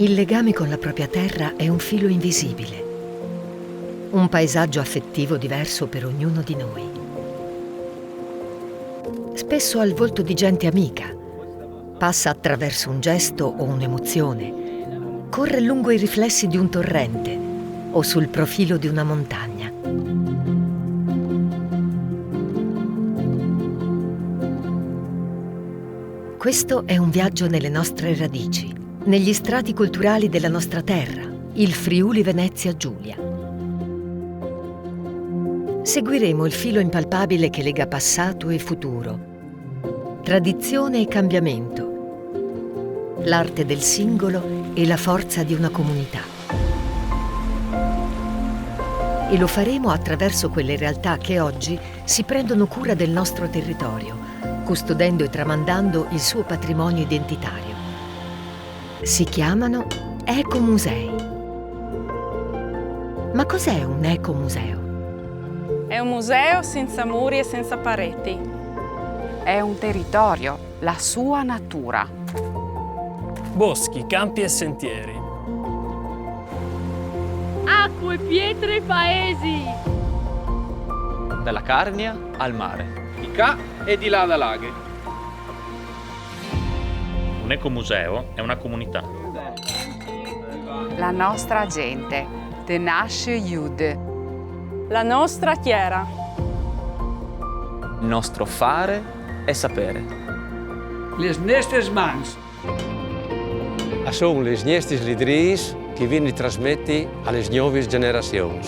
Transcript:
Il legame con la propria terra è un filo invisibile, un paesaggio affettivo diverso per ognuno di noi. Spesso al volto di gente amica, passa attraverso un gesto o un'emozione, corre lungo i riflessi di un torrente o sul profilo di una montagna. Questo è un viaggio nelle nostre radici, negli strati culturali della nostra terra, il Friuli Venezia Giulia. Seguiremo il filo impalpabile che lega passato e futuro, tradizione e cambiamento, l'arte del singolo e la forza di una comunità. E lo faremo attraverso quelle realtà che oggi si prendono cura del nostro territorio, custodendo e tramandando il suo patrimonio identitario. Si chiamano ecomusei. Ma cos'è un ecomuseo? È un museo senza muri e senza pareti. È un territorio, la sua natura. Boschi, campi e sentieri. Acque, pietre e paesi. Dalla Carnia al mare. Di qua e di là da laghi. Un ecomuseo è una comunità. La nostra gente, de nasce Jud. La nostra chiera. Il nostro fare e sapere. Les nostres mans. Sono les nostres lidries che viene trasmetti alle nuove generazioni.